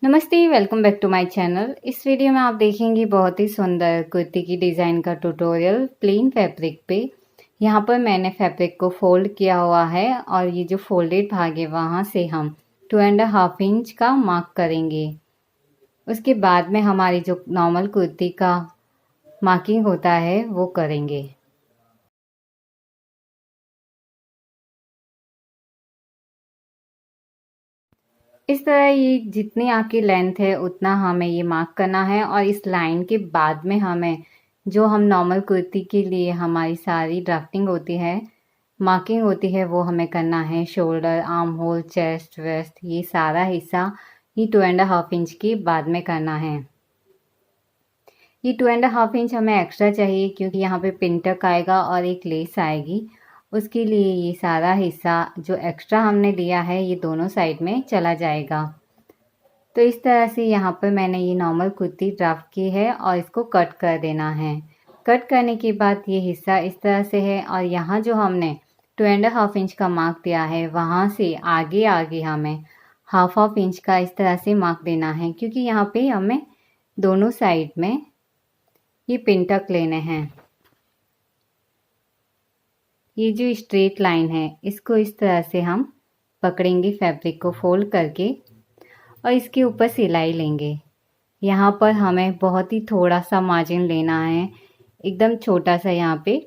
नमस्ते, welcome back to my channel. इस video में आप देखेंगे बहुत ही सुंदर कुर्ती की डिज़ाइन का ट्यूटोरियल प्लेन फैब्रिक पे। यहाँ पर मैंने फैब्रिक को फोल्ड किया हुआ है और ये जो फोल्डेड भाग है वहाँ से हम 2.5 इंच का मार्क करेंगे। उसके बाद में हमारी जो नॉर्मल कुर्ती का मार्किंग होता है वो करेंगे। इस तरह ये जितनी आपकी लेंथ है उतना हमें ये मार्क करना है और इस लाइन के बाद में हमें जो हम नॉर्मल कुर्ती के लिए हमारी सारी ड्राफ्टिंग होती है, मार्किंग होती है, वो हमें करना है। Shoulder, armhole, chest, waist, ये सारा हिस्सा ये 2.5 इंच के बाद में करना है। ये 2.5 इंच हमें एक्स्ट्रा चाहिए क्योंकि यहाँ पे पिन टक आएगा और एक लेस आएगी। उसके लिए ये सारा हिस्सा जो एक्स्ट्रा हमने लिया है ये दोनों साइड में चला जाएगा। तो इस तरह से यहाँ पर मैंने ये नॉर्मल कुर्ती ड्राफ्ट की है और इसको कट कर देना है। कट करने के बाद ये हिस्सा इस तरह से है और यहाँ जो हमने 2.5 इंच का मार्क दिया है वहाँ से आगे आगे हमें हाफ इंच का इस तरह से मार्क देना है क्योंकि यहाँ पे हमें दोनों साइड में ये पिन टक लेने हैं। ये जो स्ट्रेट लाइन है इसको इस तरह से हम पकड़ेंगे फैब्रिक को फोल्ड करके और इसके ऊपर सिलाई लेंगे। यहाँ पर हमें बहुत ही थोड़ा सा मार्जिन लेना है, एकदम छोटा सा यहाँ पे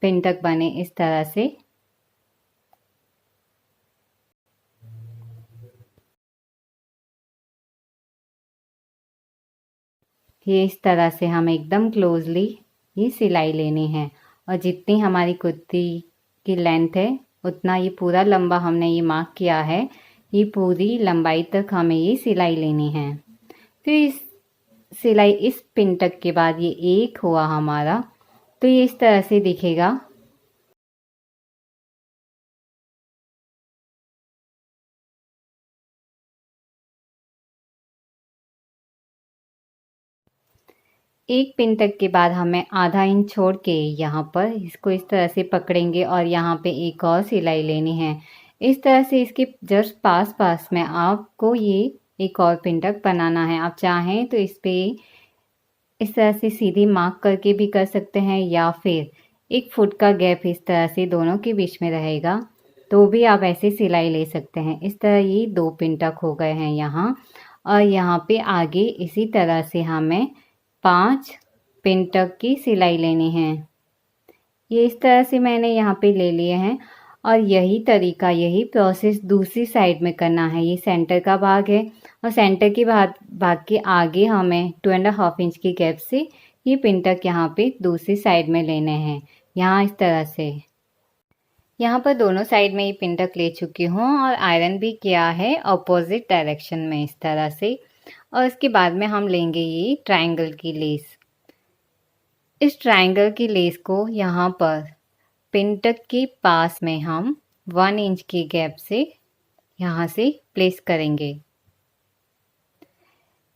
पिन तक बने इस तरह से। ये इस तरह से हमें एकदम क्लोजली ये सिलाई लेनी है और जितनी हमारी कुर्ती की लेंथ है उतना ये पूरा लंबा हमने ये मार्क किया है, ये पूरी लंबाई तक हमें ये सिलाई लेनी है। फिर इस सिलाई इस पिन तक के बाद ये एक हुआ हमारा, तो ये इस तरह से दिखेगा। एक पिन तक के बाद हमें आधा इंच छोड़ के यहाँ पर इसको इस तरह से पकड़ेंगे और यहाँ पे एक और सिलाई लेनी है। इस तरह से इसके जस्ट पास पास में आपको ये एक और पिन तक बनाना है। आप चाहें तो इस पे इस तरह से सीधी मार्क करके भी कर सकते हैं या फिर 1 फुट का गैप इस तरह से दोनों के बीच में रहेगा तो भी आप ऐसे सिलाई ले सकते हैं। इस तरह ये 2 पिन तक हो गए हैं यहाँ और यहाँ पे आगे इसी तरह से हमें 5 पिन तक की सिलाई लेनी है। ये इस तरह से मैंने यहाँ पे ले लिए हैं और यही तरीका, यही प्रोसेस दूसरी साइड में करना है। ये सेंटर का भाग है और सेंटर के भाग के आगे हमें 2.5 इंच की गैप से ये पिन तक यहाँ पे दूसरी साइड में लेने हैं। यहाँ इस तरह से यहाँ पर दोनों साइड में ये पिन तक ले चुकी हूँ और आयरन भी किया है अपोजिट डायरेक्शन में इस तरह से। और इसके बाद में हम लेंगे ये ट्रायंगल की लेस। इस ट्रायंगल की लेस को यहाँ पर पिन टक के पास में हम 1 इंच की गैप से यहाँ से प्लेस करेंगे।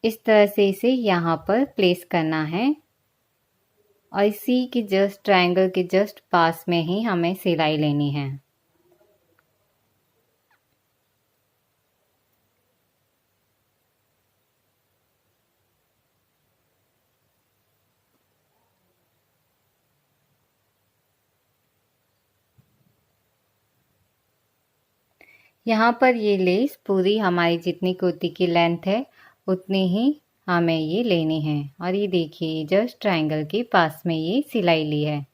इस तरह से इसे यहाँ पर प्लेस करना है और इसी के जस्ट ट्रायंगल के जस्ट पास में ही हमें सिलाई लेनी है। यहाँ पर ये लेस पूरी हमारी जितनी कुर्ती की लेंथ है उतनी ही हमें ये लेनी है और ये देखिए जस्ट ट्रायंगल के पास में ये सिलाई ली है।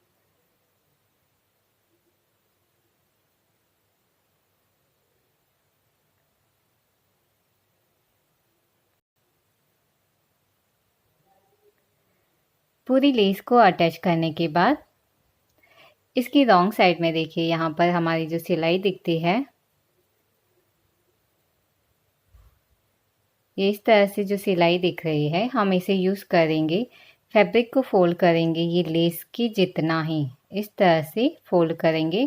पूरी लेस को अटैच करने के बाद इसकी रॉन्ग साइड में देखिए यहाँ पर हमारी जो सिलाई दिखती है, ये इस तरह से जो सिलाई दिख रही है हम इसे यूज़ करेंगे। फैब्रिक को फोल्ड करेंगे ये लेस की जितना ही इस तरह से फोल्ड करेंगे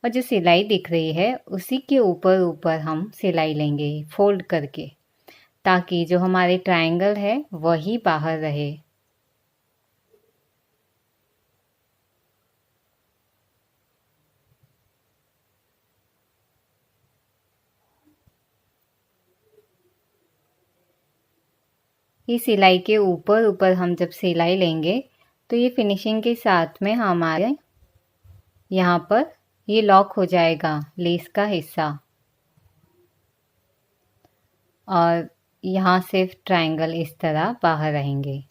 और जो सिलाई दिख रही है उसी के ऊपर ऊपर हम सिलाई लेंगे फोल्ड करके, ताकि जो हमारे ट्रायंगल है वही बाहर रहे। ये सिलाई के ऊपर ऊपर हम जब सिलाई लेंगे तो ये फिनिशिंग के साथ में हमारे यहाँ पर ये लॉक हो जाएगा लेस का हिस्सा, और यहाँ सिर्फ ट्रायंगल इस तरह बाहर रहेंगे।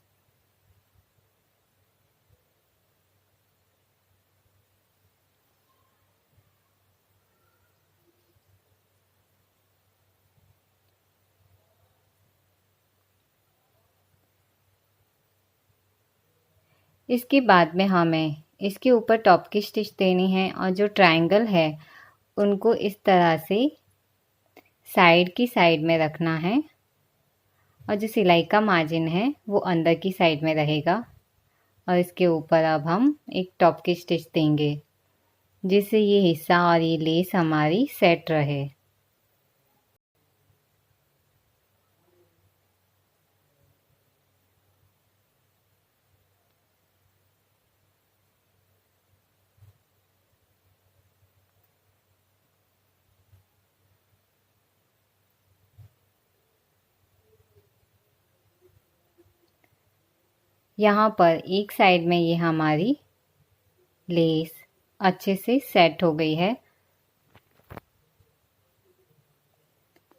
इसके बाद में हमें इसके ऊपर टॉप की स्टिच देनी है, और जो ट्रायंगल है उनको इस तरह से साइड की साइड में रखना है, और जो सिलाई का मार्जिन है वो अंदर की साइड में रहेगा। और इसके ऊपर अब हम एक टॉप की स्टिच देंगे जिससे ये हिस्सा और ये लेस हमारी सेट रहे। यहाँ पर एक साइड में ये हमारी लेस अच्छे से सेट हो गई है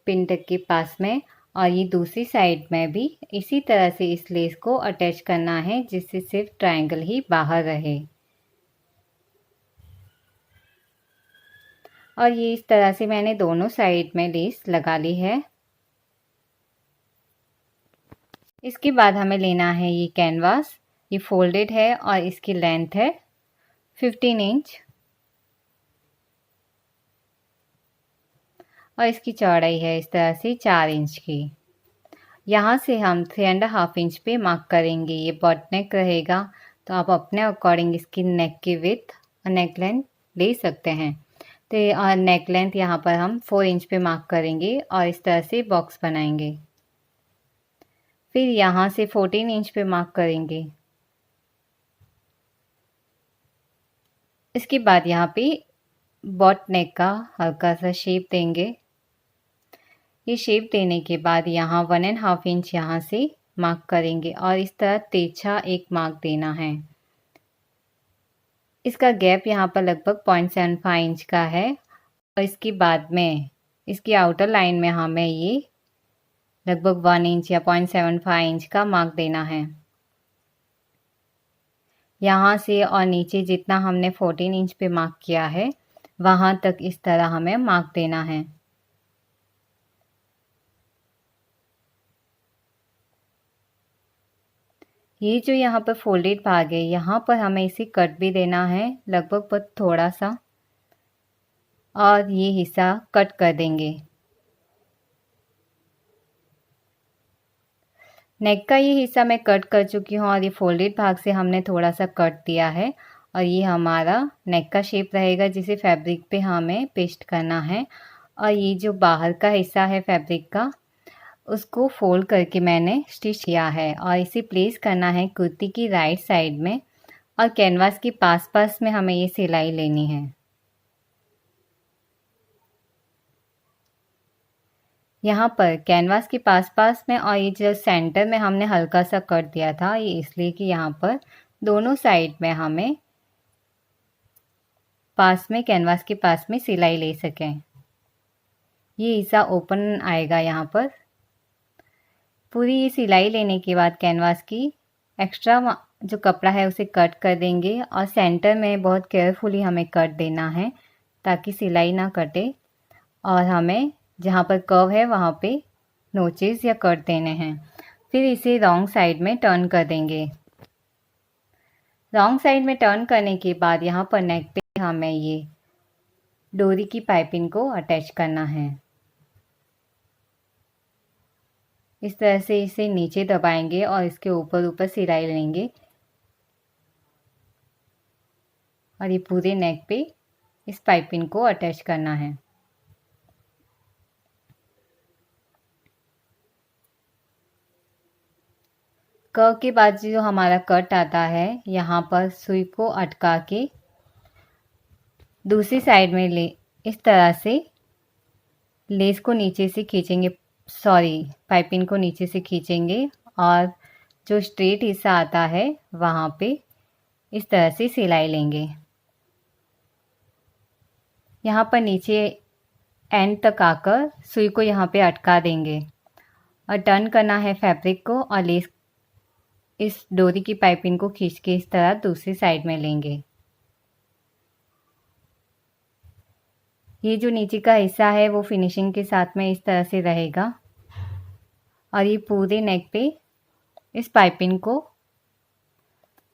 पिन टक के पास में, और ये दूसरी साइड में भी इसी तरह से इस लेस को अटैच करना है जिससे सिर्फ ट्रायंगल ही बाहर रहे। और ये इस तरह से मैंने दोनों साइड में लेस लगा ली है। इसके बाद हमें लेना है ये कैनवास, ये फोल्डेड है और इसकी लेंथ है 15 इंच और इसकी चौड़ाई है इस तरह से 4 इंच की। यहाँ से हम 3.5 इंच पे मार्क करेंगे। ये बॉट नेक रहेगा तो आप अपने अकॉर्डिंग इसकी नेक की विड्थ और नेक लेंथ ले सकते हैं। तो नेक लेंथ यहाँ पर हम 4 इंच पे मार्क करेंगे और इस तरह से बॉक्स बनाएंगे। फिर यहाँ से 14 इंच पे मार्क करेंगे। इसके बाद यहाँ पे बॉट नेक का हल्का सा शेप देंगे। ये शेप देने के बाद यहाँ 1.5 इंच यहाँ से मार्क करेंगे और इस तरह तिरछा एक मार्क देना है। इसका गैप यहाँ पर लगभग 0.75 इंच का है और इसके बाद में इसकी आउटर लाइन में हमें ये लगभग 1 इंच या 0.75 इंच का मार्क देना है। यहाँ से और नीचे जितना हमने 14 इंच पे मार्क किया है वहाँ तक इस तरह हमें मार्क देना है। ये जो यहाँ पर फोल्डेड भाग है यहाँ पर हमें इसे कट भी देना है, लगभग बहुत थोड़ा सा, और ये हिस्सा कट कर देंगे। नेक का ये हिस्सा मैं कट कर चुकी हूँ और ये फोल्डेड भाग से हमने थोड़ा सा कट दिया है और ये हमारा नेक का शेप रहेगा जिसे फैब्रिक पे हमें पेस्ट करना है। और ये जो बाहर का हिस्सा है फैब्रिक का उसको फोल्ड करके मैंने स्टिच किया है और इसे प्लेस करना है कुर्ती की राइट साइड में और कैनवास के पास पास में हमें ये सिलाई लेनी है। यहाँ पर कैनवास के पास पास में और ये जो सेंटर में हमने हल्का सा कट दिया था ये इसलिए कि यहाँ पर दोनों साइड में हमें पास में कैनवास के पास में सिलाई ले सकें। ये हिस्सा ओपन आएगा। यहाँ पर पूरी ये सिलाई लेने के बाद कैनवास की एक्स्ट्रा जो कपड़ा है उसे कट कर देंगे और सेंटर में बहुत केयरफुली हमें कट देना है ताकि सिलाई ना कटे, और हमें जहाँ पर कर्व है वहाँ पे नोचेस या कट देने हैं। फिर इसे रॉन्ग साइड में टर्न कर देंगे। रॉन्ग साइड में टर्न करने के बाद यहाँ पर नेक पे हमें ये डोरी की पाइपिंग को अटैच करना है। इस तरह से इसे नीचे दबाएंगे और इसके ऊपर ऊपर सिलाई लेंगे और ये पूरे नेक पे इस पाइपिंग को अटैच करना है। कर्व के बाद जो हमारा कट आता है यहाँ पर सुई को अटका के दूसरी साइड में ले इस तरह से लेस को नीचे से खींचेंगे, पाइपिंग को नीचे से खींचेंगे और जो स्ट्रेट हिस्सा आता है वहाँ पे इस तरह से सिलाई लेंगे। यहाँ पर नीचे एंड तक आकर सुई को यहाँ पे अटका देंगे और टर्न करना है फैब्रिक को और लेस इस डोरी की पाइपिंग को खींच के इस तरह दूसरी साइड में लेंगे। ये जो नीचे का हिस्सा है वो फिनिशिंग के साथ में इस तरह से रहेगा और ये पूरे नेक पे इस पाइपिंग को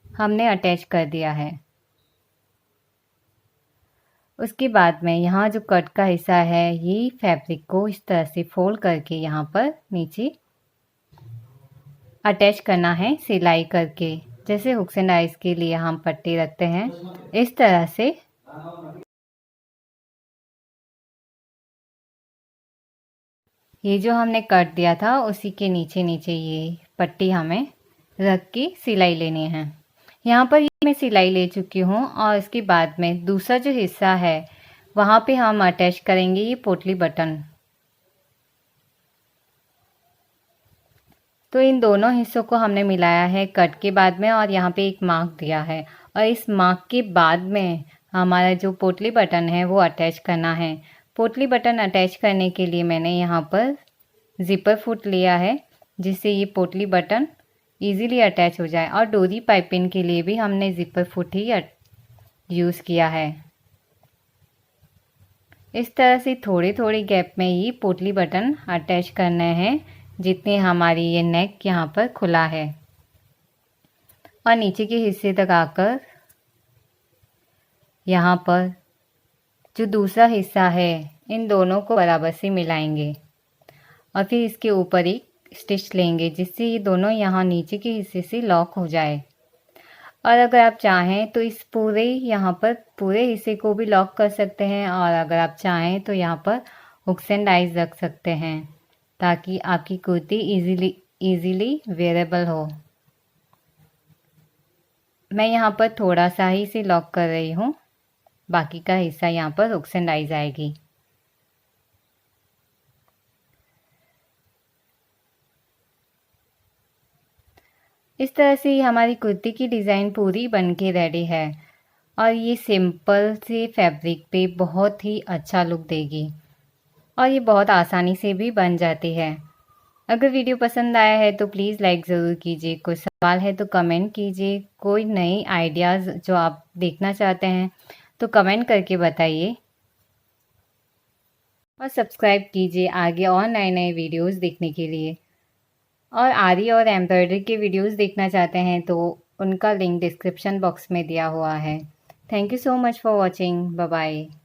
हमने अटैच कर दिया है। उसके बाद में यहाँ जो कट का हिस्सा है ये फैब्रिक को इस तरह से फोल्ड करके यहाँ पर नीचे अटैच करना है सिलाई करके, जैसे हुक्स एंड आइज के लिए हम पट्टी रखते हैं इस तरह से। ये जो हमने कट दिया था उसी के नीचे नीचे ये पट्टी हमें रख के सिलाई लेनी है। यहाँ पर मैं सिलाई ले चुकी हूँ और इसके बाद में दूसरा जो हिस्सा है वहाँ पे हम अटैच करेंगे ये पोटली बटन। तो इन दोनों हिस्सों को हमने मिलाया है कट के बाद में और यहाँ पे एक मार्क दिया है और इस मार्क के बाद में हमारा जो पोटली बटन है वो अटैच करना है। पोटली बटन अटैच करने के लिए मैंने यहाँ पर ज़िपर फुट लिया है जिससे ये पोटली बटन इजीली अटैच हो जाए और डोरी पाइपिंग के लिए भी हमने ज़िपर फुट ही यूज़ किया है। इस तरह से थोड़े थोड़े गैप में ये पोटली बटन अटैच करने हैं जितनी हमारी ये नेक यहाँ पर खुला है और नीचे के हिस्से तक आकर यहाँ पर जो दूसरा हिस्सा है इन दोनों को बराबर से मिलाएंगे और फिर इसके ऊपर एक स्टिच लेंगे जिससे ये दोनों यहाँ नीचे के हिस्से से लॉक हो जाए। और अगर आप चाहें तो इस पूरे यहाँ पर पूरे हिस्से को भी लॉक कर सकते हैं और अगर आप चाहें तो यहाँ पर हुक्स एंड आइज रख सकते हैं ताकि आपकी कुर्ती इजीली वेयरेबल हो। मैं यहाँ पर थोड़ा सा ही से लॉक कर रही हूँ, बाकी का हिस्सा यहाँ पर हुक्स एंड आइज आएगी। इस तरह से हमारी कुर्ती की डिज़ाइन पूरी बन के रेडी है और ये सिंपल से फैब्रिक पे बहुत ही अच्छा लुक देगी और ये बहुत आसानी से भी बन जाती है। अगर वीडियो पसंद आया है तो प्लीज़ लाइक ज़रूर कीजिए। कोई सवाल है तो कमेंट कीजिए। कोई नई आइडियाज़ जो आप देखना चाहते हैं तो कमेंट करके बताइए और सब्सक्राइब कीजिए आगे और नए नए वीडियोस देखने के लिए। और आरी और एम्ब्रॉयडरी के वीडियोस देखना चाहते हैं तो उनका लिंक डिस्क्रिप्शन बॉक्स में दिया हुआ है। Thank you so much for watching. Bye bye.